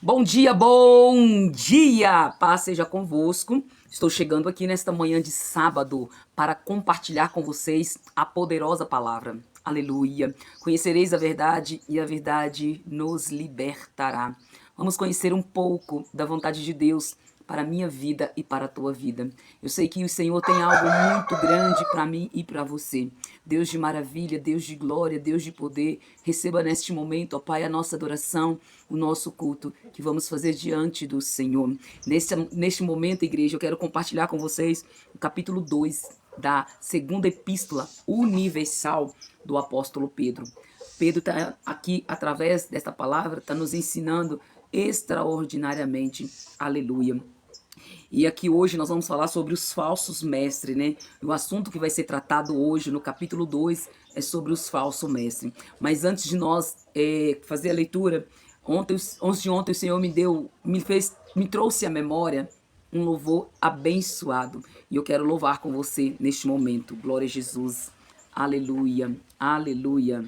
Bom dia, bom dia! Paz seja convosco. Estou chegando aqui nesta manhã de sábado para compartilhar com vocês a poderosa palavra. Aleluia! Conhecereis a verdade e a verdade nos libertará. Vamos conhecer um pouco da vontade de Deus para a minha vida e para a tua vida. Eu sei que o Senhor tem algo muito grande para mim e para você. Deus de maravilha, Deus de glória, Deus de poder, receba neste momento, ó Pai, a nossa adoração, o nosso culto que vamos fazer diante do Senhor. Neste momento, igreja, eu quero compartilhar com vocês o capítulo 2 da segunda epístola universal do apóstolo Pedro. Pedro está aqui, através desta palavra, está nos ensinando extraordinariamente. Aleluia. E aqui hoje nós vamos falar sobre os falsos mestres, né? O assunto que vai ser tratado hoje no capítulo 2 é sobre os falsos mestres. Mas antes de nós fazer a leitura, antes de ontem o Senhor me trouxe à memória um louvor abençoado. E eu quero louvar com você neste momento. Glória a Jesus. Aleluia. Aleluia.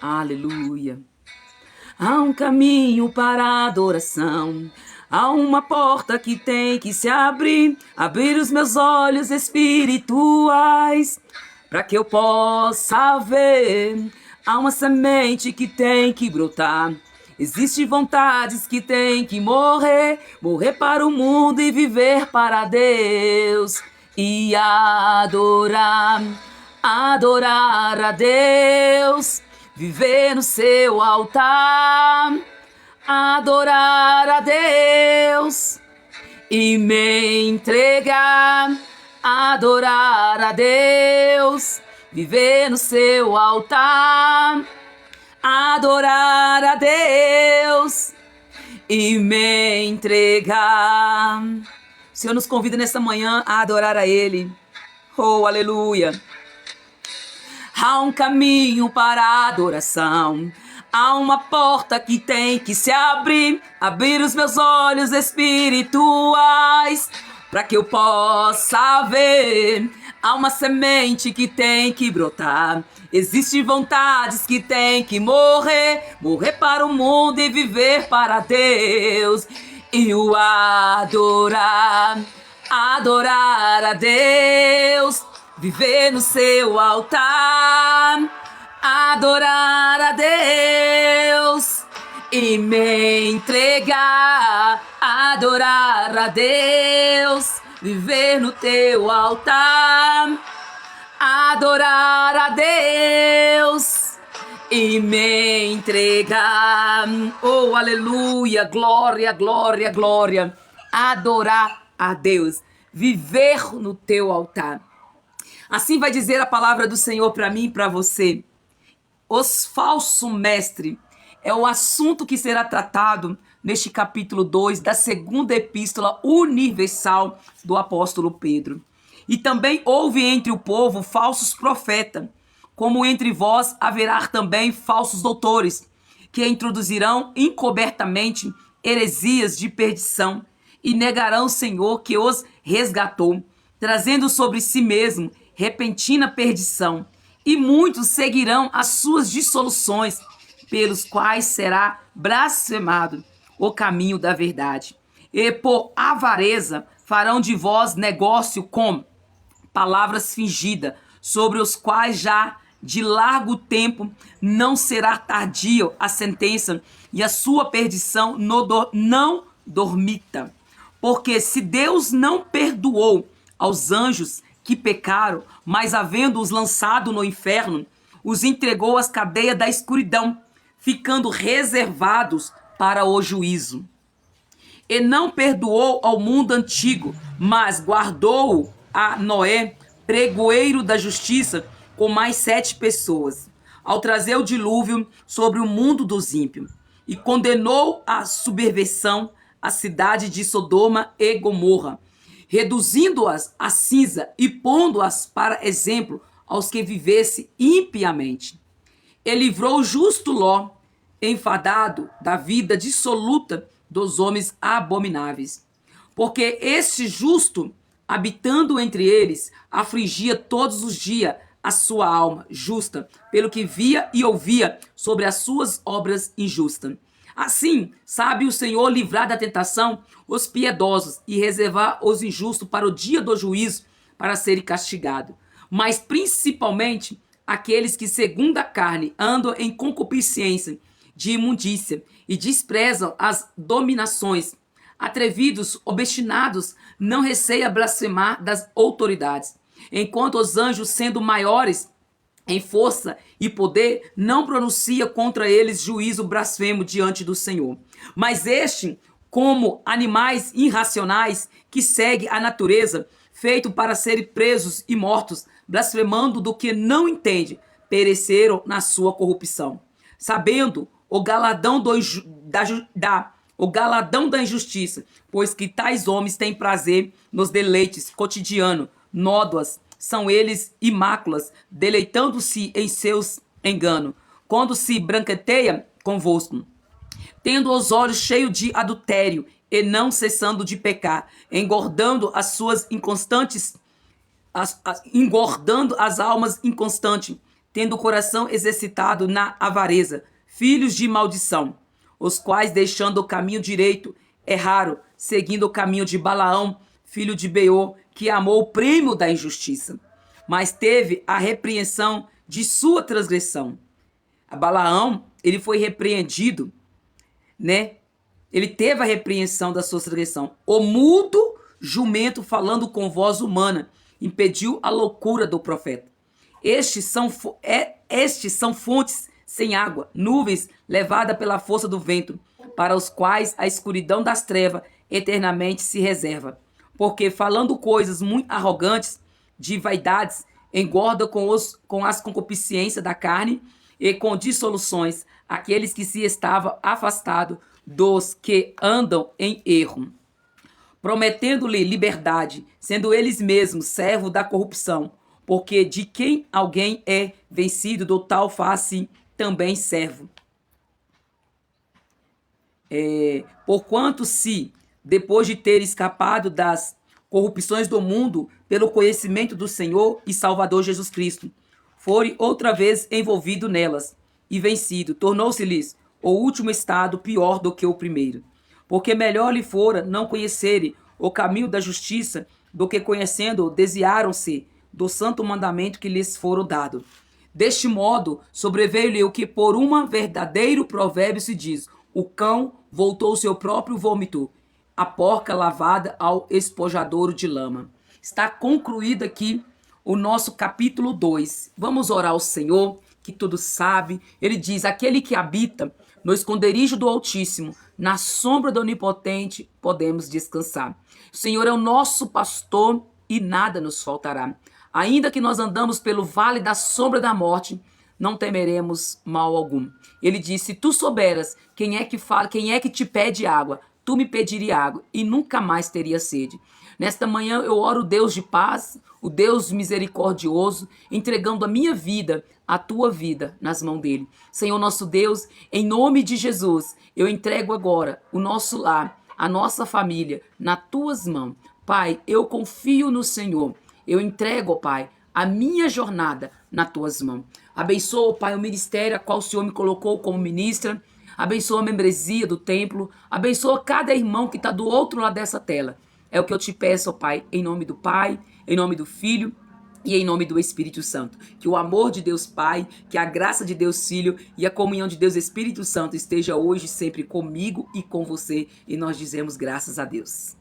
Aleluia. Há um caminho para a adoração, há uma porta que tem que se abrir os meus olhos espirituais, para que eu possa ver. Há uma semente que tem que brotar, existem vontades que tem que morrer para o mundo e viver para Deus, e adorar a Deus. Viver no seu altar, adorar a Deus e me entregar, adorar a Deus. Viver no seu altar, adorar a Deus e me entregar. O Senhor nos convida nessa manhã a adorar a Ele. Oh, aleluia! Há um caminho para a adoração, há uma porta que tem que se abrir os meus olhos espirituais, para que eu possa ver. Há uma semente que tem que brotar, existem vontades que tem que morrer para o mundo e viver para Deus. E o adorar a Deus. Viver no seu altar, adorar a Deus e me entregar, adorar a Deus. Viver no teu altar, adorar a Deus e me entregar. Oh, aleluia, glória, glória, glória. Adorar a Deus, viver no teu altar. Assim vai dizer a palavra do Senhor para mim e para você. Os falsos mestres é o assunto que será tratado neste capítulo 2 da segunda epístola universal do apóstolo Pedro. E também houve entre o povo falsos profetas, como entre vós haverá também falsos doutores, que introduzirão encobertamente heresias de perdição e negarão o Senhor que os resgatou, trazendo sobre si mesmo repentina perdição, e muitos seguirão as suas dissoluções, pelos quais será blasfemado o caminho da verdade. E por avareza farão de vós negócio com palavras fingidas, sobre os quais já de largo tempo não será tardio a sentença, e a sua perdição não dormita. Porque se Deus não perdoou aos anjos que pecaram, mas havendo-os lançado no inferno, os entregou às cadeias da escuridão, ficando reservados para o juízo. E não perdoou ao mundo antigo, mas guardou-o a Noé, pregoeiro da justiça, com mais 7 pessoas, ao trazer o dilúvio sobre o mundo dos ímpios, e condenou a subversão a cidade de Sodoma e Gomorra, reduzindo-as a cinza e pondo-as para exemplo aos que vivessem impiamente. E livrou o justo Ló, enfadado da vida dissoluta dos homens abomináveis. Porque este justo, habitando entre eles, afligia todos os dias a sua alma justa, pelo que via e ouvia sobre as suas obras injustas. Assim, sabe o Senhor livrar da tentação os piedosos e reservar os injustos para o dia do juízo, para serem castigados. Mas principalmente aqueles que, segundo a carne, andam em concupiscência de imundícia e desprezam as dominações. Atrevidos, obstinados, não receia blasfemar das autoridades, enquanto os anjos, sendo maiores em força e poder, não pronuncia contra eles juízo blasfemo diante do Senhor. Mas este, como animais irracionais que seguem a natureza, feito para serem presos e mortos, blasfemando do que não entende, pereceram na sua corrupção. Sabendo o galadão da injustiça, pois que tais homens têm prazer nos deleites cotidianos, nódoas, são eles e máculas, deleitando-se em seus enganos, quando se branqueteia convosco, tendo os olhos cheios de adultério e não cessando de pecar, engordando as suas inconstantes, engordando as almas inconstantes, tendo o coração exercitado na avareza, filhos de maldição, os quais, deixando o caminho direito, erraram, seguindo o caminho de Balaão, filho de Beor, que amou o prêmio da injustiça, mas teve a repreensão de sua transgressão. A Balaão, ele foi repreendido, né? Ele teve a repreensão da sua transgressão. O mudo jumento, falando com voz humana, impediu a loucura do profeta. Estes são fontes sem água, nuvens levadas pela força do vento, para os quais a escuridão das trevas eternamente se reserva. Porque falando coisas muito arrogantes, de vaidades, engorda com as concupiscências da carne e com dissoluções aqueles que se estavam afastados dos que andam em erro, prometendo-lhe liberdade, sendo eles mesmos servos da corrupção, porque de quem alguém é vencido, do tal faz-se também servo. Porquanto se, depois de ter escapado das corrupções do mundo, pelo conhecimento do Senhor e Salvador Jesus Cristo, forem outra vez envolvido nelas e vencido, tornou-se-lhes o último estado pior do que o primeiro. Porque melhor lhe fora não conhecerem o caminho da justiça, do que conhecendo-o, desviaram-se do santo mandamento que lhes foram dado. Deste modo, sobreveio-lhe o que por um verdadeiro provérbio se diz: o cão voltou ao seu próprio vômito, a porca lavada ao espojadouro de lama. Está concluído aqui o nosso capítulo 2. Vamos orar ao Senhor, que tudo sabe. Ele diz: aquele que habita no esconderijo do Altíssimo, na sombra do Onipotente, podemos descansar. O Senhor é o nosso pastor e nada nos faltará. Ainda que nós andamos pelo vale da sombra da morte, não temeremos mal algum. Ele disse: se tu souberas quem é que te pede água, tu me pediria água e nunca mais teria sede. Nesta manhã eu oro o Deus de paz, o Deus misericordioso, entregando a minha vida, a tua vida, nas mãos dele. Senhor nosso Deus, em nome de Jesus, eu entrego agora o nosso lar, a nossa família, nas tuas mãos. Pai, eu confio no Senhor. Eu entrego, Pai, a minha jornada nas tuas mãos. Abençoa, Pai, o ministério a qual o Senhor me colocou como ministra. Abençoa a membresia do templo. Abençoa cada irmão que está do outro lado dessa tela. É o que eu te peço, Pai, em nome do Pai, em nome do Filho e em nome do Espírito Santo. Que o amor de Deus Pai, que a graça de Deus Filho e a comunhão de Deus Espírito Santo esteja hoje sempre comigo e com você. E nós dizemos graças a Deus.